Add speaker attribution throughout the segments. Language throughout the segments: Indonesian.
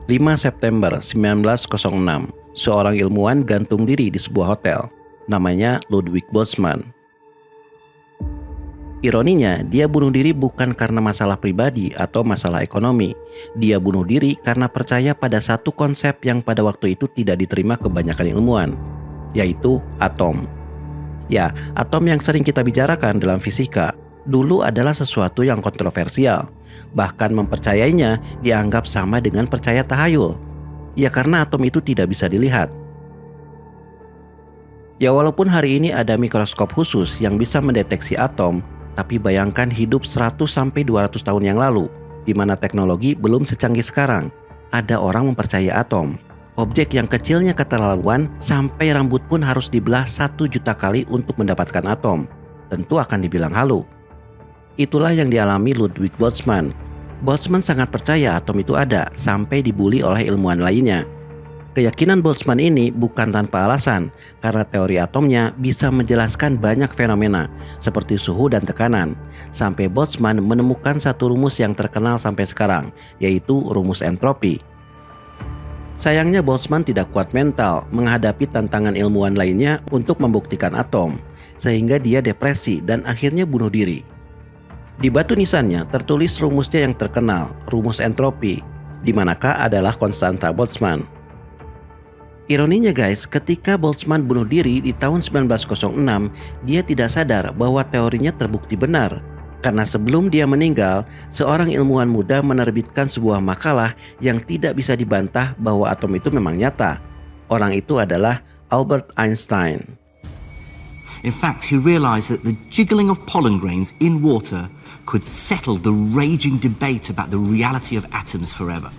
Speaker 1: 5 September 1906, seorang ilmuwan gantung diri di sebuah hotel. Namanya Ludwig Boltzmann. Ironinya, dia bunuh diri bukan karena masalah pribadi atau masalah ekonomi. Dia bunuh diri karena percaya pada satu konsep yang pada waktu itu tidak diterima kebanyakan ilmuwan, yaitu atom. Ya, atom yang sering kita bicarakan dalam fisika dulu adalah sesuatu yang kontroversial. Bahkan mempercayainya dianggap sama dengan percaya tahayul. Ya, karena atom itu tidak bisa dilihat. Ya, walaupun hari ini ada mikroskop khusus yang bisa mendeteksi atom, tapi bayangkan hidup 100-200 tahun yang lalu, di mana teknologi belum secanggih sekarang. Ada orang mempercayai atom. Objek yang kecilnya keterlaluan sampai rambut pun harus dibelah 1 juta kali untuk mendapatkan atom. Tentu akan dibilang halu. Itulah yang dialami Ludwig Boltzmann. Boltzmann sangat percaya atom itu ada, sampai dibully oleh ilmuwan lainnya. Keyakinan Boltzmann ini bukan tanpa alasan, karena teori atomnya bisa menjelaskan banyak fenomena, seperti suhu dan tekanan. Sampai Boltzmann menemukan satu rumus yang terkenal sampai sekarang, yaitu rumus entropi. Sayangnya Boltzmann tidak kuat mental menghadapi tantangan ilmuwan lainnya untuk membuktikan atom, sehingga dia depresi dan akhirnya bunuh diri. Di batu nisannya tertulis rumusnya yang terkenal, rumus entropi, di manakah adalah konstanta Boltzmann. Ironinya guys, ketika Boltzmann bunuh diri di tahun 1906, dia tidak sadar bahwa teorinya terbukti benar. Karena sebelum dia meninggal, seorang ilmuwan muda menerbitkan sebuah makalah yang tidak bisa dibantah bahwa atom itu memang nyata. Orang itu adalah Albert Einstein.
Speaker 2: In fact, he realized that the jiggling of pollen grains in water could settle the raging debate about the reality of atoms forever.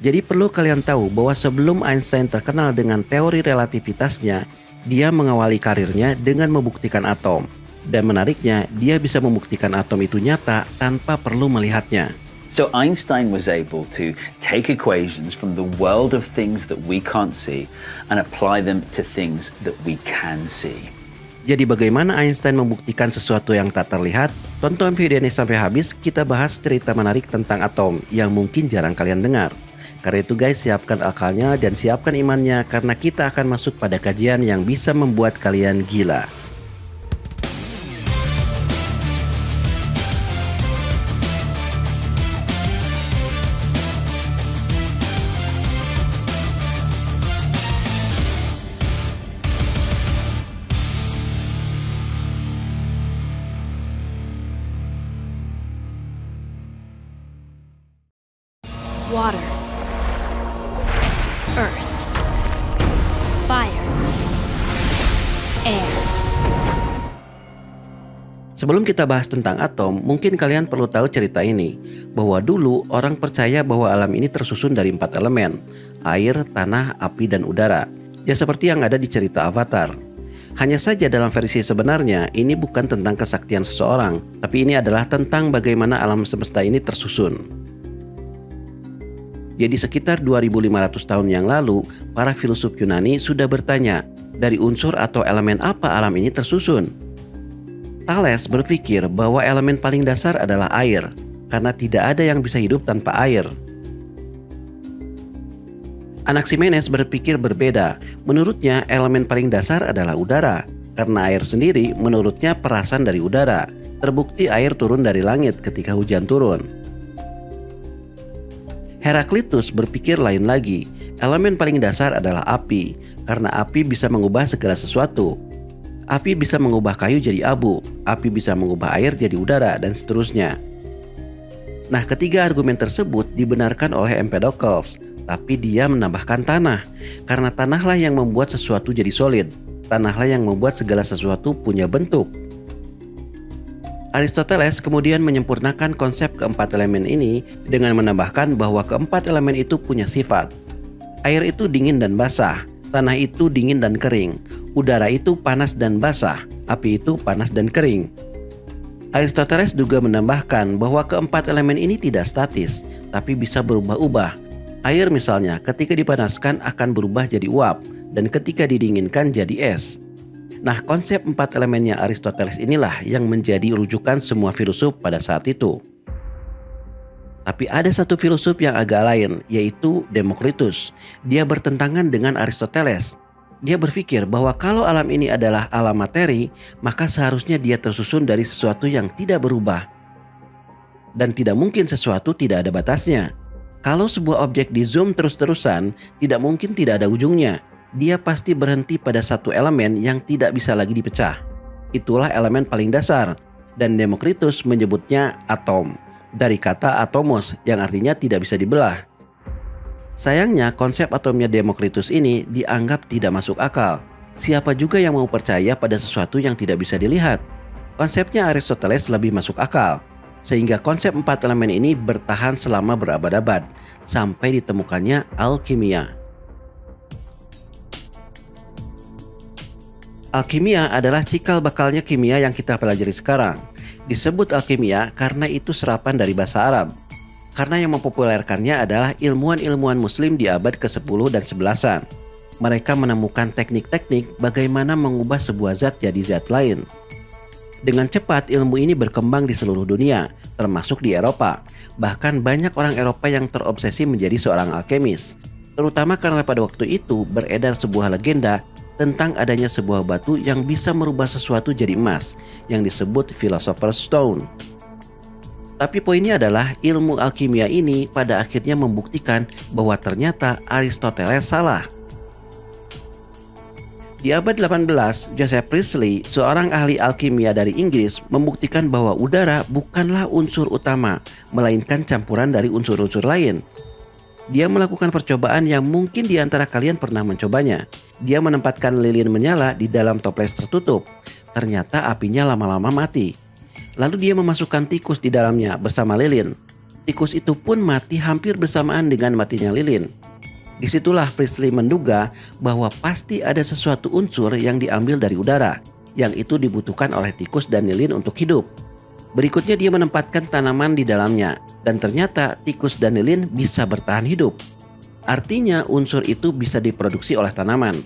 Speaker 1: Jadi perlu kalian tahu bahwa sebelum Einstein terkenal dengan teori relativitasnya, dia mengawali karirnya dengan membuktikan atom. Dan menariknya, dia bisa membuktikan atom itu nyata tanpa perlu melihatnya.
Speaker 3: So Einstein was able to take equations from the world of things that we can't see and apply them to things that we can see.
Speaker 1: Jadi bagaimana Einstein membuktikan sesuatu yang tak terlihat? Tonton video ini sampai habis, kita bahas cerita menarik tentang atom yang mungkin jarang kalian dengar. Karena itu guys, siapkan akalnya dan siapkan imannya karena kita akan masuk pada kajian yang bisa membuat kalian gila.
Speaker 4: Water, earth, fire, air.
Speaker 1: Sebelum kita bahas tentang atom, mungkin kalian perlu tahu cerita ini, bahwa dulu orang percaya bahwa alam ini tersusun dari 4 elemen, air, tanah, api, dan udara. Ya seperti yang ada di cerita Avatar. Hanya saja dalam versi sebenarnya, ini bukan tentang kesaktian seseorang, tapi ini adalah tentang bagaimana alam semesta ini tersusun. Jadi sekitar 2500 tahun yang lalu, para filsuf Yunani sudah bertanya, dari unsur atau elemen apa alam ini tersusun? Thales berpikir bahwa elemen paling dasar adalah air, karena tidak ada yang bisa hidup tanpa air. Anaximenes berpikir berbeda. Menurutnya elemen paling dasar adalah udara, karena air sendiri menurutnya perasan dari udara. Terbukti air turun dari langit ketika hujan turun. Heraklitus berpikir lain lagi. Elemen paling dasar adalah api, karena api bisa mengubah segala sesuatu. Api bisa mengubah kayu jadi abu, api bisa mengubah air jadi udara, dan seterusnya. Nah, ketiga argumen tersebut dibenarkan oleh Empedocles, tapi dia menambahkan tanah, karena tanahlah yang membuat sesuatu jadi solid. Tanahlah yang membuat segala sesuatu punya bentuk. Aristoteles kemudian menyempurnakan konsep keempat elemen ini dengan menambahkan bahwa keempat elemen itu punya sifat. Air itu dingin dan basah, tanah itu dingin dan kering, udara itu panas dan basah, api itu panas dan kering. Aristoteles juga menambahkan bahwa keempat elemen ini tidak statis, tapi bisa berubah-ubah. Air misalnya ketika dipanaskan akan berubah jadi uap, dan ketika didinginkan jadi es. Nah, konsep 4 elemennya Aristoteles inilah yang menjadi rujukan semua filsuf pada saat itu. Tapi ada satu filsuf yang agak lain, yaitu Demokritus. Dia bertentangan dengan Aristoteles. Dia berpikir bahwa kalau alam ini adalah alam materi, maka seharusnya dia tersusun dari sesuatu yang tidak berubah. Dan tidak mungkin sesuatu tidak ada batasnya. Kalau sebuah objek di zoom terus-terusan, tidak mungkin tidak ada ujungnya. Dia pasti berhenti pada satu elemen yang tidak bisa lagi dipecah. Itulah elemen paling dasar, dan Demokritus menyebutnya atom, dari kata atomos yang artinya tidak bisa dibelah. Sayangnya konsep atomnya Demokritus ini dianggap tidak masuk akal. Siapa juga yang mau percaya pada sesuatu yang tidak bisa dilihat? Konsepnya Aristoteles lebih masuk akal, sehingga konsep 4 elemen ini bertahan selama berabad-abad, sampai ditemukannya alkimia. Alkimia adalah cikal bakalnya kimia yang kita pelajari sekarang. Disebut alkimia karena itu serapan dari bahasa Arab. Karena yang mempopulerkannya adalah ilmuwan-ilmuwan muslim di abad ke-10 dan 11-an. Mereka menemukan teknik-teknik bagaimana mengubah sebuah zat jadi zat lain. Dengan cepat ilmu ini berkembang di seluruh dunia, termasuk di Eropa. Bahkan banyak orang Eropa yang terobsesi menjadi seorang alkemis. Terutama karena pada waktu itu beredar sebuah legenda tentang adanya sebuah batu yang bisa merubah sesuatu jadi emas, yang disebut Philosopher's Stone. Tapi poinnya adalah ilmu alkimia ini pada akhirnya membuktikan bahwa ternyata Aristoteles salah. Di abad 18, Joseph Priestley, seorang ahli alkimia dari Inggris, membuktikan bahwa udara bukanlah unsur utama, melainkan campuran dari unsur-unsur lain. Dia melakukan percobaan yang mungkin di antara kalian pernah mencobanya. Dia menempatkan lilin menyala di dalam toples tertutup. Ternyata apinya lama-lama mati. Lalu dia memasukkan tikus di dalamnya bersama lilin. Tikus itu pun mati hampir bersamaan dengan matinya lilin. Disitulah Priestley menduga bahwa pasti ada sesuatu unsur yang diambil dari udara, yang itu dibutuhkan oleh tikus dan lilin untuk hidup. Berikutnya dia menempatkan tanaman di dalamnya, dan ternyata tikus dan lilin bisa bertahan hidup. Artinya unsur itu bisa diproduksi oleh tanaman.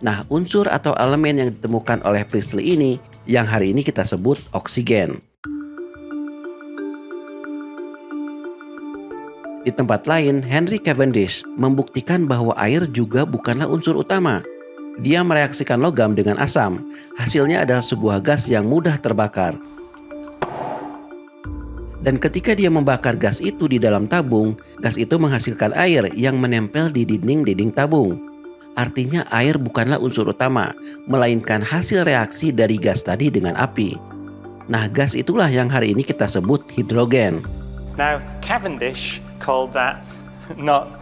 Speaker 1: Nah, unsur atau elemen yang ditemukan oleh Priestley ini yang hari ini kita sebut oksigen. Di tempat lain, Henry Cavendish membuktikan bahwa air juga bukanlah unsur utama. Dia mereaksikan logam dengan asam. Hasilnya adalah sebuah gas yang mudah terbakar. Dan ketika dia membakar gas itu di dalam tabung, gas itu menghasilkan air yang menempel di dinding-dinding tabung. Artinya air bukanlah unsur utama, melainkan hasil reaksi dari gas tadi dengan api. Nah, gas itulah yang hari ini kita sebut hidrogen.
Speaker 5: Now, Cavendish called that not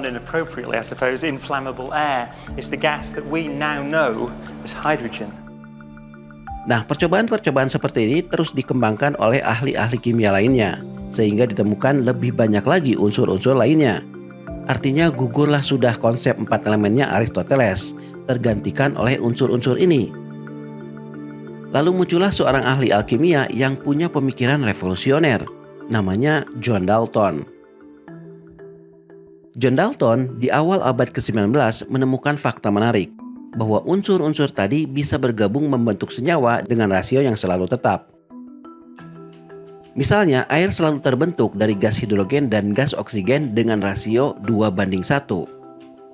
Speaker 5: inappropriately, I suppose, inflammable air. It's the gas that we now know as hydrogen.
Speaker 1: Nah, percobaan-percobaan seperti ini terus dikembangkan oleh ahli-ahli kimia lainnya, sehingga ditemukan lebih banyak lagi unsur-unsur lainnya. Artinya gugurlah sudah konsep 4 elemennya Aristoteles, tergantikan oleh unsur-unsur ini. Lalu muncullah seorang ahli alkimia yang punya pemikiran revolusioner, namanya John Dalton. John Dalton di awal abad ke-19 menemukan fakta menarik, bahwa unsur-unsur tadi bisa bergabung membentuk senyawa dengan rasio yang selalu tetap. Misalnya, air selalu terbentuk dari gas hidrogen dan gas oksigen dengan rasio 2:1.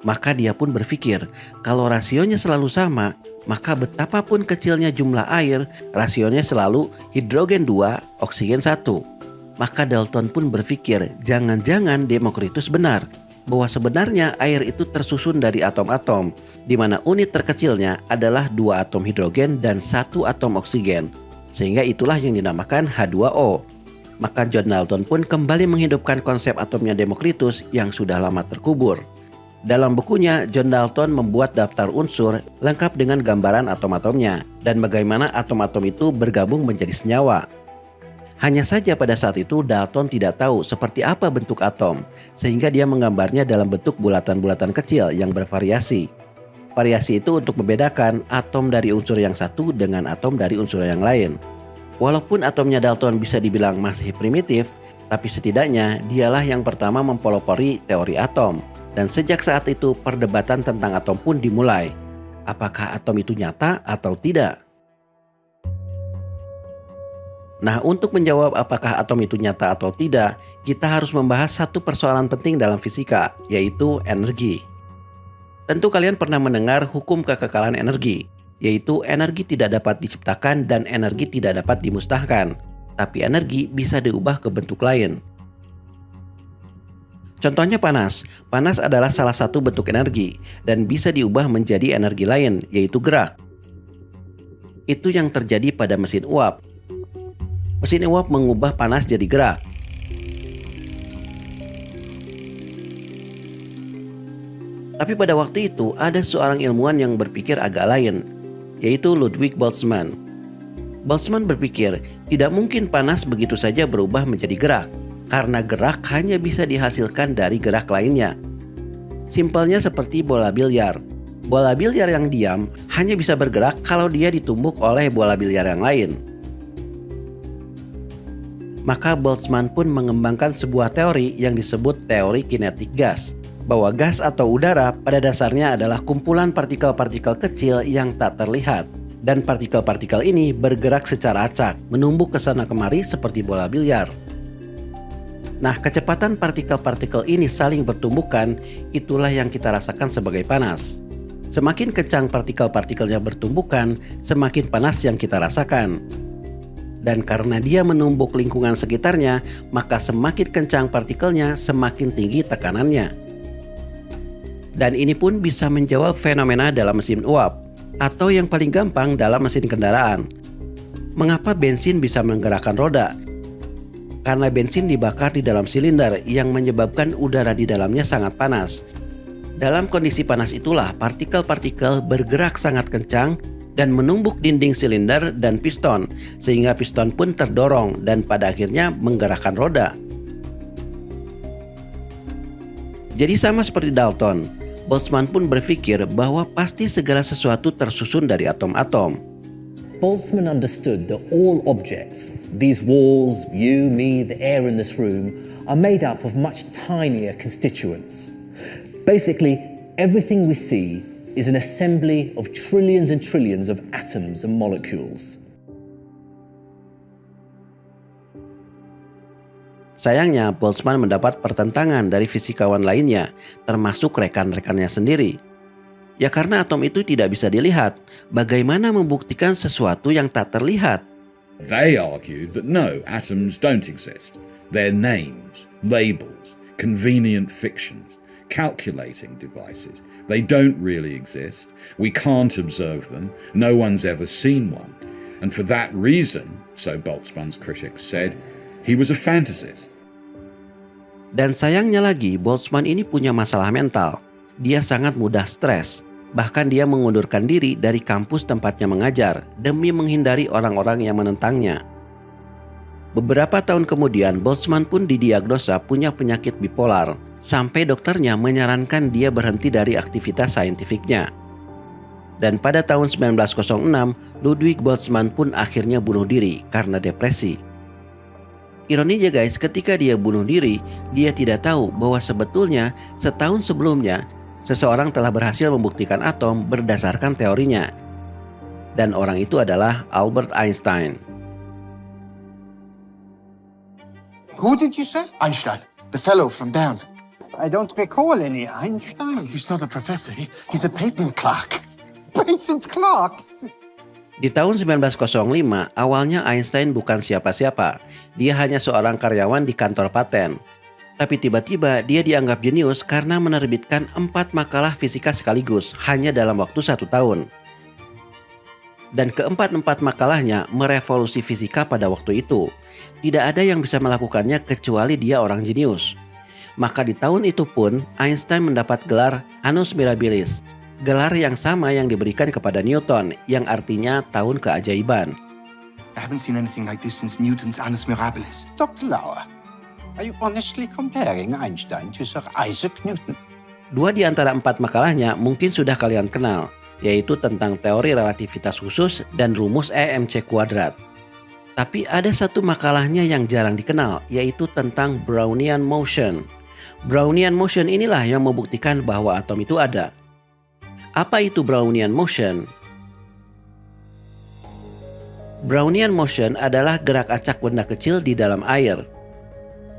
Speaker 1: Maka dia pun berpikir, kalau rasionya selalu sama, maka betapapun kecilnya jumlah air, rasionya selalu hidrogen 2, oksigen 1. Maka Dalton pun berpikir, jangan-jangan Demokritus benar, bahwa sebenarnya air itu tersusun dari atom-atom, di mana unit terkecilnya adalah 2 atom hidrogen dan 1 atom oksigen, sehingga itulah yang dinamakan H2O. Maka John Dalton pun kembali menghidupkan konsep atomnya Demokritus yang sudah lama terkubur. Dalam bukunya, John Dalton membuat daftar unsur lengkap dengan gambaran atom-atomnya dan bagaimana atom-atom itu bergabung menjadi senyawa. Hanya saja pada saat itu Dalton tidak tahu seperti apa bentuk atom, sehingga dia menggambarnya dalam bentuk bulatan-bulatan kecil yang bervariasi. Variasi itu untuk membedakan atom dari unsur yang satu dengan atom dari unsur yang lain. Walaupun atomnya Dalton bisa dibilang masih primitif, tapi setidaknya dialah yang pertama mempelopori teori atom. Dan sejak saat itu perdebatan tentang atom pun dimulai. Apakah atom itu nyata atau tidak? Nah, untuk menjawab apakah atom itu nyata atau tidak, kita harus membahas satu persoalan penting dalam fisika, yaitu energi. Tentu kalian pernah mendengar hukum kekekalan energi, yaitu energi tidak dapat diciptakan dan energi tidak dapat dimusnahkan, tapi energi bisa diubah ke bentuk lain. Contohnya panas. Panas adalah salah satu bentuk energi dan bisa diubah menjadi energi lain, yaitu gerak. Itu yang terjadi pada mesin uap. Mesin uap mengubah panas jadi gerak. Tapi pada waktu itu ada seorang ilmuwan yang berpikir agak lain, yaitu Ludwig Boltzmann. Boltzmann berpikir tidak mungkin panas begitu saja berubah menjadi gerak, karena gerak hanya bisa dihasilkan dari gerak lainnya. Simpelnya seperti bola biliar. Bola biliar yang diam hanya bisa bergerak kalau dia ditumbuk oleh bola biliar yang lain. Maka Boltzmann pun mengembangkan sebuah teori yang disebut teori kinetik gas, bahwa gas atau udara pada dasarnya adalah kumpulan partikel-partikel kecil yang tak terlihat, dan partikel-partikel ini bergerak secara acak, menumbuk ke sana kemari seperti bola biliar. Nah, kecepatan partikel-partikel ini saling bertumbukan, itulah yang kita rasakan sebagai panas. Semakin kencang partikel-partikelnya bertumbukan, semakin panas yang kita rasakan. Dan karena dia menumbuk lingkungan sekitarnya, maka semakin kencang partikelnya, semakin tinggi tekanannya. Dan ini pun bisa menjawab fenomena dalam mesin uap, atau yang paling gampang dalam mesin kendaraan. Mengapa bensin bisa menggerakkan roda? Karena bensin dibakar di dalam silinder yang menyebabkan udara di dalamnya sangat panas. Dalam kondisi panas itulah partikel-partikel bergerak sangat kencang dan menumbuk dinding silinder dan piston, sehingga piston pun terdorong dan pada akhirnya menggerakkan roda. Jadi sama seperti Dalton, Boltzmann pun berpikir bahwa pasti segala sesuatu tersusun dari atom-atom.
Speaker 6: Boltzmann understood that all objects, these walls, you, me, the air in this room, are made up of much tinier constituents. Basically, everything we see is an assembly of trillions and trillions of atoms and molecules.
Speaker 1: Sayangnya, Boltzmann mendapat pertentangan dari fisikawan lainnya, termasuk rekan-rekannya sendiri. Ya karena atom itu tidak bisa dilihat, bagaimana membuktikan sesuatu yang tak terlihat?
Speaker 7: They argued that no, atoms don't exist. They're names, labels, convenient fictions, calculating devices. They don't really exist. We can't observe them. No one's ever seen one. And for that reason, so Boltzmann's critics said, he was a fantasist.
Speaker 1: Dan sayangnya lagi, Boltzmann ini punya masalah mental. Dia sangat mudah stres. Bahkan dia mengundurkan diri dari kampus tempatnya mengajar demi menghindari orang-orang yang menentangnya. Beberapa tahun kemudian, Boltzmann pun didiagnosa punya penyakit bipolar, sampai dokternya menyarankan dia berhenti dari aktivitas saintifiknya. Dan pada tahun 1906, Ludwig Boltzmann pun akhirnya bunuh diri karena depresi. Ironinya guys, ketika dia bunuh diri, dia tidak tahu bahwa sebetulnya setahun sebelumnya, seseorang telah berhasil membuktikan atom berdasarkan teorinya. Dan orang itu adalah Albert Einstein.
Speaker 8: Who did you say?
Speaker 9: Einstein, the fellow from down.
Speaker 8: I don't recall any Einstein.
Speaker 9: He's not a professor, he's a patent clerk.
Speaker 8: Patent clerk?
Speaker 1: Di tahun 1905, awalnya Einstein bukan siapa-siapa. Dia hanya seorang karyawan di kantor paten. Tapi tiba-tiba dia dianggap jenius karena menerbitkan 4 makalah fisika sekaligus hanya dalam waktu 1 tahun. Dan keempat-empat makalahnya merevolusi fisika pada waktu itu. Tidak ada yang bisa melakukannya kecuali dia orang jenius. Maka di tahun itu pun Einstein mendapat gelar Annus Mirabilis, gelar yang sama yang diberikan kepada Newton, yang artinya tahun keajaiban.
Speaker 9: I haven't seen anything like this since Newton's Annus Mirabilis.
Speaker 8: Dr. Lauer, are you honestly comparing Einstein to Sir Isaac Newton?
Speaker 1: 2 di antara 4 makalahnya mungkin sudah kalian kenal, yaitu tentang teori relativitas khusus dan rumus EMC kuadrat. Tapi ada satu makalahnya yang jarang dikenal, yaitu tentang Brownian motion. Brownian motion inilah yang membuktikan bahwa atom itu ada. Apa itu Brownian motion? Brownian motion adalah gerak acak benda kecil di dalam air.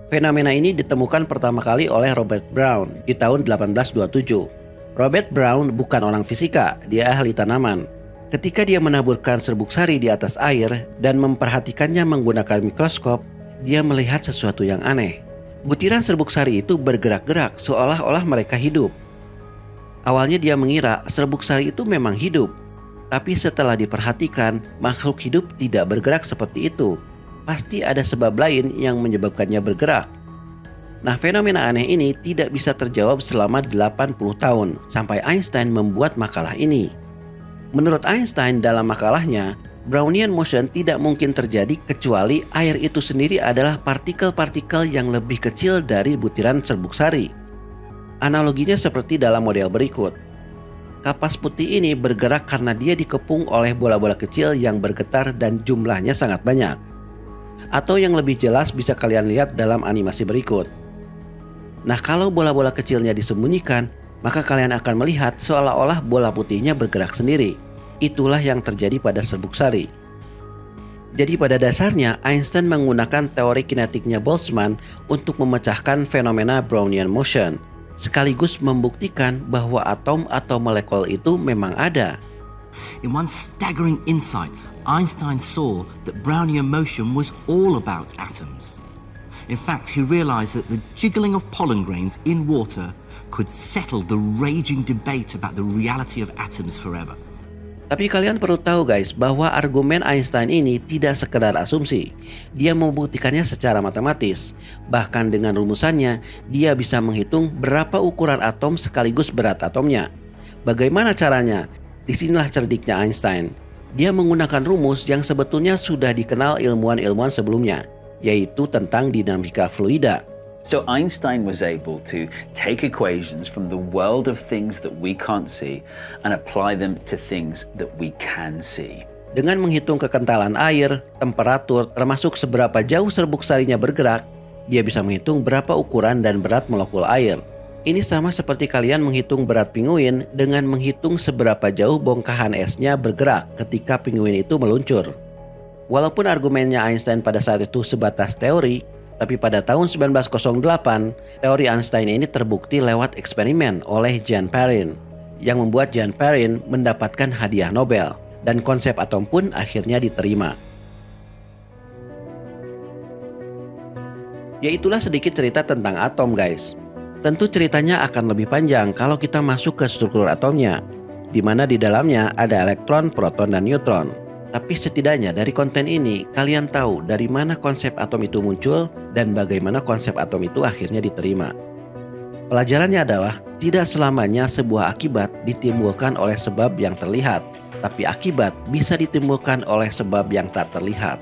Speaker 1: Fenomena ini ditemukan pertama kali oleh Robert Brown di tahun 1827. Robert Brown bukan orang fisika, dia ahli tanaman. Ketika dia menaburkan serbuk sari di atas air dan memperhatikannya menggunakan mikroskop, dia melihat sesuatu yang aneh. Butiran serbuk sari itu bergerak-gerak seolah-olah mereka hidup. Awalnya dia mengira serbuk sari itu memang hidup, tapi setelah diperhatikan, makhluk hidup tidak bergerak seperti itu. Pasti ada sebab lain yang menyebabkannya bergerak. Nah, fenomena aneh ini tidak bisa terjawab selama 80 tahun sampai Einstein membuat makalah ini. Menurut Einstein dalam makalahnya, Brownian motion tidak mungkin terjadi kecuali air itu sendiri adalah partikel-partikel yang lebih kecil dari butiran serbuk sari. Analoginya seperti dalam model berikut. Kapas putih ini bergerak karena dia dikepung oleh bola-bola kecil yang bergetar dan jumlahnya sangat banyak. Atau yang lebih jelas bisa kalian lihat dalam animasi berikut. Nah, kalau bola-bola kecilnya disembunyikan, maka kalian akan melihat seolah-olah bola putihnya bergerak sendiri. Itulah yang terjadi pada serbuk sari. Jadi pada dasarnya Einstein menggunakan teori kinetiknya Boltzmann untuk memecahkan fenomena Brownian motion, sekaligus membuktikan bahwa atom atau molekul itu memang ada.
Speaker 2: In one staggering insight, Einstein saw that Brownian motion was all about atoms. In fact, he realized that the jiggling of pollen grains in water could settle the raging debate about the reality of atoms forever.
Speaker 1: Tapi kalian perlu tahu guys, bahwa argumen Einstein ini tidak sekedar asumsi. Dia membuktikannya secara matematis. Bahkan dengan rumusannya, dia bisa menghitung berapa ukuran atom sekaligus berat atomnya. Bagaimana caranya? Disinilah cerdiknya Einstein. Dia menggunakan rumus yang sebetulnya sudah dikenal ilmuwan-ilmuwan sebelumnya, yaitu tentang dinamika fluida.
Speaker 3: So Einstein was able to take equations from the world of things that we can't see and apply them to things that we can see.
Speaker 1: Dengan menghitung kekentalan air, temperatur, termasuk seberapa jauh serbuk sarinya bergerak, dia bisa menghitung berapa ukuran dan berat molekul air. Ini sama seperti kalian menghitung berat pinguin dengan menghitung seberapa jauh bongkahan esnya bergerak ketika pinguin itu meluncur. Walaupun argumennya Einstein pada saat itu sebatas teori, tapi pada tahun 1908, teori Einstein ini terbukti lewat eksperimen oleh Jean Perrin, yang membuat Jean Perrin mendapatkan hadiah Nobel, dan konsep atom pun akhirnya diterima. Yaitulah sedikit cerita tentang atom guys. Tentu ceritanya akan lebih panjang kalau kita masuk ke struktur atomnya, di mana di dalamnya ada elektron, proton, dan neutron. Tapi setidaknya dari konten ini, kalian tahu dari mana konsep atom itu muncul dan bagaimana konsep atom itu akhirnya diterima. Pelajarannya adalah, tidak selamanya sebuah akibat ditimbulkan oleh sebab yang terlihat, tapi akibat bisa ditimbulkan oleh sebab yang tak terlihat.